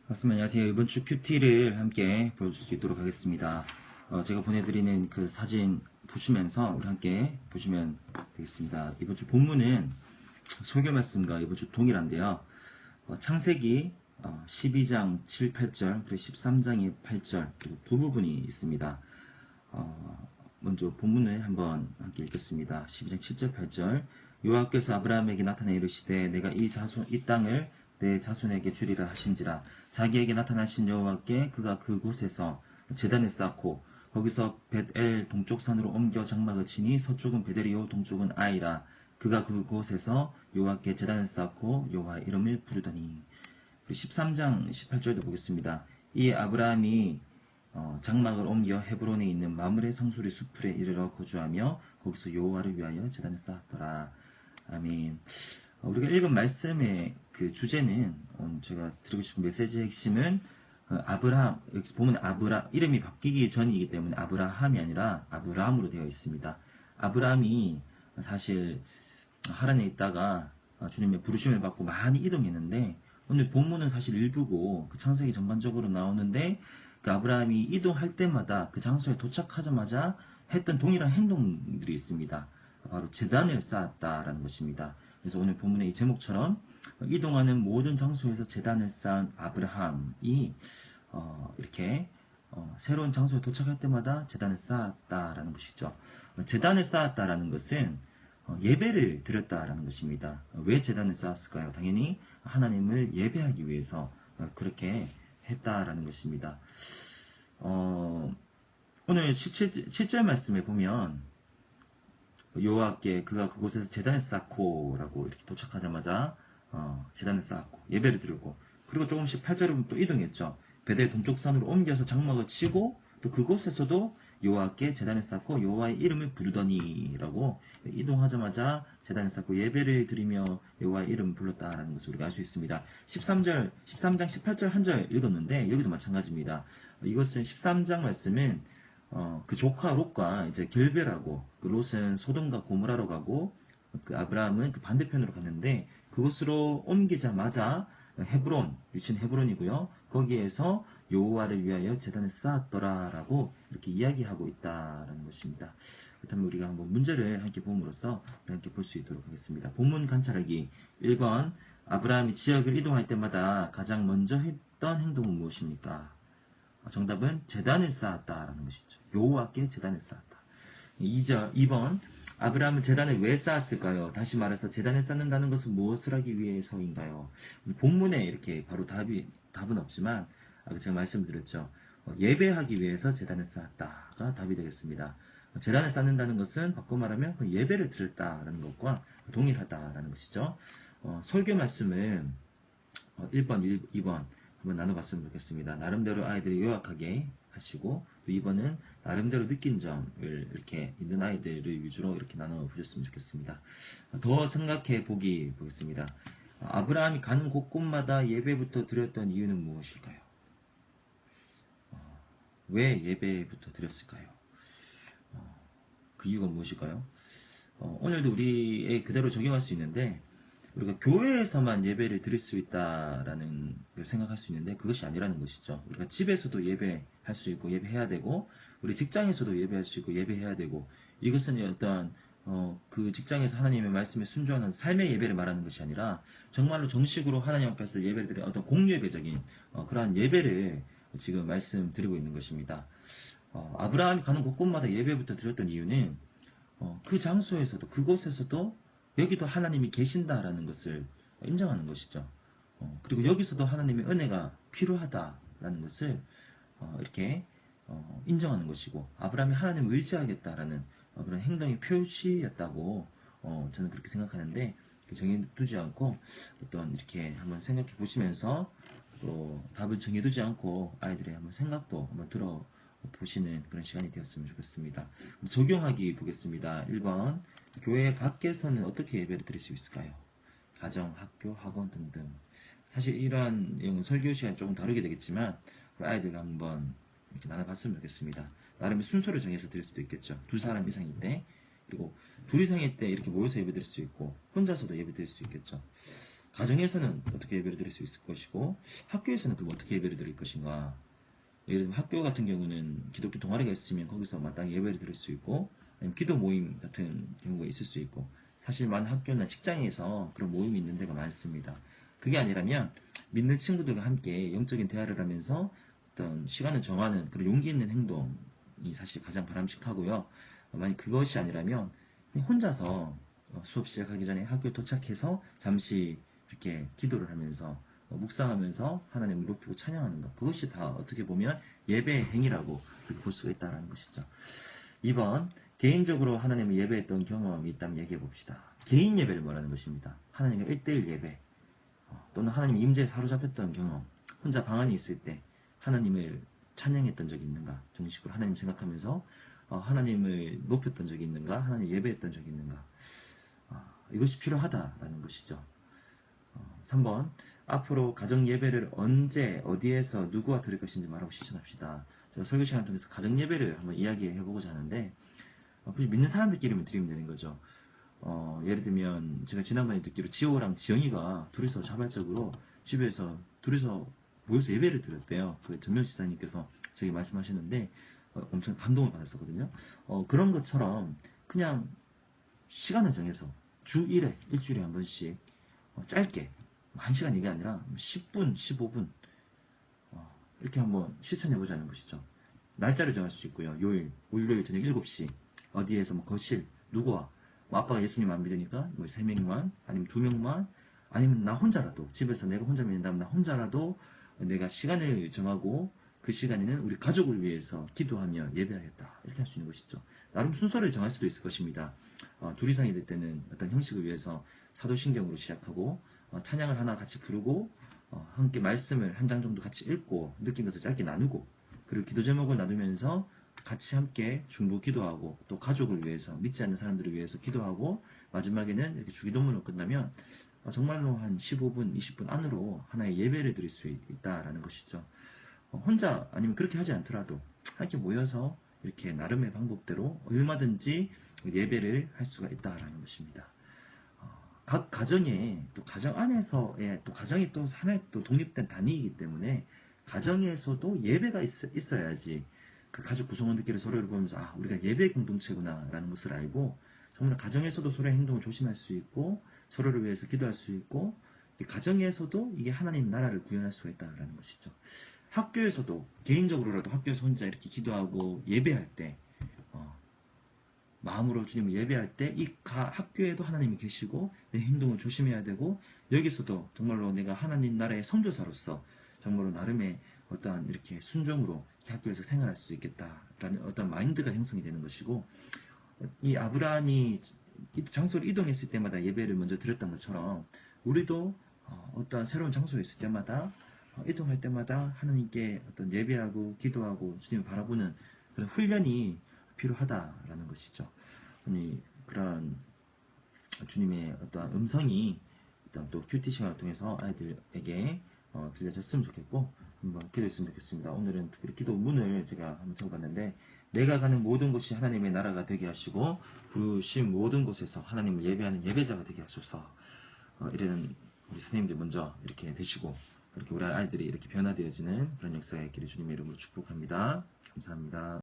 맞습니다. 안녕하세요. 이번 주 큐티를 함께 보여줄 수 있도록 하겠습니다. 제가 보내드리는 그 사진 보시면서 우리 함께 보시면 되겠습니다. 이번 주 본문은 설교 말씀과 이번 주 동일한데요. 창세기 12장 7, 8절 그리고 13장의 8절 그리고 두 부분이 있습니다. 먼저 본문을 한번 함께 읽겠습니다. 12장 7절 8절 여호와께서 아브라함에게 나타내 이르시되 내가 이 땅을 내 자손에게 주리라 하신지라. 자기에게 나타나신 여호와께 그가 그곳에서 제단을 쌓고 거기서 벳엘 동쪽 산으로 옮겨 장막을 치니 서쪽은 베델이요 동쪽은 아이라. 그가 그곳에서 여호와께 제단을 쌓고 여호와의 이름을 부르더니. 13장 18절도 보겠습니다. 이 아브라함이 장막을 옮겨 헤브론에 있는 마므레 상수리 수풀에 이르러 거주하며 거기서 여호와를 위하여 제단을 쌓았더라. 아멘. 우리가 읽은 말씀의 그 주제는 제가 드리고 싶은 메시지의 핵심은 아브라함, 여기 보면 이름이 바뀌기 전이기 때문에 아브라함이 아니라 아브라함으로 되어 있습니다. 아브라함이 사실 하란에 있다가 주님의 부르심을 받고 많이 이동했는데 오늘 본문은 사실 일부고 그 창세기 전반적으로 나오는데 그 아브라함이 이동할 때마다 그 장소에 도착하자마자 했던 동일한 행동들이 있습니다. 바로 제단을 쌓았다라는 것입니다. 그래서 오늘 본문의 이 제목처럼 이동하는 모든 장소에서 제단을 쌓은 아브라함이 이렇게 새로운 장소에 도착할 때마다 제단을 쌓았다라는 것이죠. 제단을 쌓았다라는 것은 예배를 드렸다라는 것입니다. 왜 제단을 쌓았을까요? 당연히 하나님을 예배하기 위해서 그렇게 했다라는 것입니다. 오늘 17절 말씀에 보면 여호와께 그가 그곳에서 제단을 쌓고 라고 이렇게 도착하자마자 제단을 쌓았고 예배를 드렸고 그리고 조금씩 8절은 또 이동했죠. 베델 동쪽 산으로 옮겨서 장막을 치고 또 그곳에서도 여호와께 제단을 쌓고 여호와의 이름을 부르더니 라고 이동하자마자 제단을 쌓고 예배를 드리며 여호와의 이름을 불렀다라는 것을 우리가 알 수 있습니다. 13장 18절 한 절 읽었는데 여기도 마찬가지입니다. 이것은 13장 말씀은 그 조카 롯과 이제 길벨하고 그 롯은 소돔과 고모라로 가고 그 아브라함은 그 반대편으로 갔는데 그곳으로 옮기자마자 헤브론, 위치는 헤브론이고요. 거기에서 여호와를 위하여 제단을 쌓았더라라고 이렇게 이야기하고 있다라는 것입니다. 그렇다면 우리가 한번 문제를 함께 봄으로써 함께 볼 수 있도록 하겠습니다. 본문 관찰하기 1번 아브라함이 지역을 이동할 때마다 가장 먼저 했던 행동은 무엇입니까? 정답은 제단을 쌓았다라는 것이죠. 여호와께 제단을 쌓았다. 2번 아브라함은 제단을 왜 쌓았을까요? 다시 말해서 제단을 쌓는다는 것은 무엇을 하기 위해서인가요? 본문에 이렇게 바로 답은 없지만 제가 말씀드렸죠. 예배하기 위해서 제단을 쌓았다가 답이 되겠습니다. 제단을 쌓는다는 것은 바꿔 말하면 예배를 드렸다라는 것과 동일하다라는 것이죠. 설교 말씀은 1번, 2번 한번 나눠봤으면 좋겠습니다. 나름대로 아이들이 요약하게 하시고 또 2번은 나름대로 느낀 점을 이렇게 있는 아이들을 위주로 이렇게 나눠보셨으면 좋겠습니다. 더 생각해 보겠습니다. 아브라함이 가는 곳곳마다 예배부터 드렸던 이유는 무엇일까요? 왜 예배부터 드렸을까요? 그 이유가 무엇일까요? 오늘도 우리의 그대로 적용할 수 있는데 우리가 교회에서만 예배를 드릴 수 있다라는 걸 생각할 수 있는데 그것이 아니라는 것이죠. 우리가 집에서도 예배할 수 있고 예배해야 되고 우리 직장에서도 예배할 수 있고 예배해야 되고 이것은 어떤 그 직장에서 하나님의 말씀에 순종하는 삶의 예배를 말하는 것이 아니라 정말로 정식으로 하나님 앞에서 예배를 드리는 어떤 공예배적인 그러한 예배를 지금 말씀드리고 있는 것입니다. 아브라함이 가는 곳곳마다 예배부터 드렸던 이유는 그 장소에서도 그곳에서도 여기도 하나님이 계신다라는 것을 인정하는 것이죠. 그리고 여기서도 하나님의 은혜가 필요하다라는 것을 이렇게 인정하는 것이고 아브라함이 하나님을 의지하겠다라는 그런 행동의 표시였다고 저는 그렇게 생각하는데 정해두지 않고 어떤 이렇게 한번 생각해 보시면서 또 답을 정해두지 않고 아이들의 한번 생각도 한번 들어보시는 그런 시간이 되었으면 좋겠습니다. 적용하기 보겠습니다. 1번 교회 밖에서는 어떻게 예배를 드릴 수 있을까요? 가정, 학교, 학원 등등. 사실 이러한 내용은 설교 시간 조금 다르게 되겠지만 아이들과 한번 이렇게 나눠봤으면 좋겠습니다. 나름의 순서를 정해서 드릴 수도 있겠죠. 두 사람 이상일 때 그리고 둘 이상일 때 이렇게 모여서 예배 드릴 수 있고 혼자서도 예배 드릴 수 있겠죠. 가정에서는 어떻게 예배를 드릴 수 있을 것이고 학교에서는 그럼 어떻게 예배를 드릴 것인가. 예를 들면 학교 같은 경우는 기독교 동아리가 있으면 거기서 마땅히 예배를 드릴 수 있고 아니면 기도 모임 같은 경우가 있을 수 있고 사실 많은 학교나 직장에서 그런 모임이 있는 데가 많습니다. 그게 아니라면 믿는 친구들과 함께 영적인 대화를 하면서 어떤 시간을 정하는 그런 용기 있는 행동이 사실 가장 바람직하고요. 만약 그것이 아니라면 그냥 혼자서 수업 시작하기 전에 학교에 도착해서 잠시 이렇게 기도를 하면서 묵상하면서 하나님을 높이고 찬양하는 것, 그것이 다 어떻게 보면 예배의 행위라고 볼 수가 있다는 것이죠. 2번, 개인적으로 하나님을 예배했던 경험이 있다면 얘기해 봅시다. 개인 예배를 말하는 것입니다. 하나님과 1대1 예배, 또는 하나님의 임재에 사로잡혔던 경험, 혼자 방 안에 있을 때 하나님을 찬양했던 적이 있는가, 정식으로 하나님 생각하면서 하나님을 높였던 적이 있는가, 하나님 예배했던 적이 있는가, 이것이 필요하다라는 것이죠. 3번, 앞으로 가정 예배를 언제 어디에서 누구와 드릴 것인지 말하고 실천합시다. 제가 설교 시간 통해서 가정 예배를 한번 이야기해 보고자 하는데 굳이 믿는 사람들끼리만 드리면 되는 거죠. 예를 들면 제가 지난번에 듣기로 지호랑 지영이가 둘이서 자발적으로 집에서 둘이서 모여서 예배를 드렸대요. 그 전명 지사님께서 저기 말씀하셨는데 엄청 감동을 받았었거든요. 그런 것처럼 그냥 시간을 정해서 주 1회 일주일에 한 번씩 짧게 1시간 얘기 아니라 10분, 15분 이렇게 한번 실천해보자는 것이죠. 날짜를 정할 수 있고요. 요일, 일요일 저녁 7시 어디에서 뭐 거실, 누구와 뭐 아빠가 예수님 안 믿으니까 뭐 3명만 아니면 2명만 아니면 나 혼자라도 집에서 내가 혼자 믿는다면 나 혼자라도 내가 시간을 정하고 그 시간에는 우리 가족을 위해서 기도하며 예배하겠다 이렇게 할 수 있는 것이죠. 나름 순서를 정할 수도 있을 것입니다. 둘 이상이 될 때는 어떤 형식을 위해서 사도신경으로 시작하고 찬양을 하나 같이 부르고 함께 말씀을 한 장 정도 같이 읽고 느낀 것을 짧게 나누고 그리고 기도 제목을 나누면서 같이 함께 중보 기도하고 또 가족을 위해서 믿지 않는 사람들을 위해서 기도하고 마지막에는 이렇게 주기도문으로 끝나면 정말로 한 15분, 20분 안으로 하나의 예배를 드릴 수 있다라는 것이죠. 혼자 아니면 그렇게 하지 않더라도 함께 모여서 이렇게 나름의 방법대로 얼마든지 예배를 할 수가 있다라는 것입니다. 각 가정에 또 가정 안에서의 또 가정이 또 하나의 또 독립된 단위이기 때문에 가정에서도 예배가 있어야지 그 가족 구성원들끼리 서로를 보면서 우리가 예배 공동체구나 라는 것을 알고 정말 가정에서도 서로의 행동을 조심할 수 있고 서로를 위해서 기도할 수 있고 가정에서도 이게 하나님 나라를 구현할 수가 있다라는 것이죠. 학교에서도 개인적으로라도 학교에서 혼자 이렇게 기도하고 예배할 때 마음으로 주님을 예배할 때 이 학교에도 하나님이 계시고 내 행동을 조심해야 되고 여기서도 정말로 내가 하나님 나라의 선교사로서 정말로 나름의 어떠한 이렇게 순종으로 학교에서 생활할 수 있겠다라는 어떤 마인드가 형성이 되는 것이고 이 아브라함이 장소를 이동했을 때마다 예배를 먼저 드렸던 것처럼 우리도 어떤 새로운 장소에 있을 때마다 이동할 때마다 하나님께 어떤 예배하고 기도하고 주님을 바라보는 그런 훈련이 필요하다라는 것이죠. 아니 그런 주님의 어떤 음성이 일단 또 큐티 시간을 통해서 아이들에게 들려졌으면 좋겠고 한번 기도했으면 좋겠습니다. 오늘은 특별히 기도문을 제가 한번 적어봤는데 내가 가는 모든 곳이 하나님의 나라가 되게 하시고 부르신 모든 곳에서 하나님을 예배하는 예배자가 되게 하소서. 이런 우리 선생님들 먼저 이렇게 되시고 이렇게 우리 아이들이 이렇게 변화되어지는 그런 역사의 길을 주님의 이름으로 축복합니다. 감사합니다.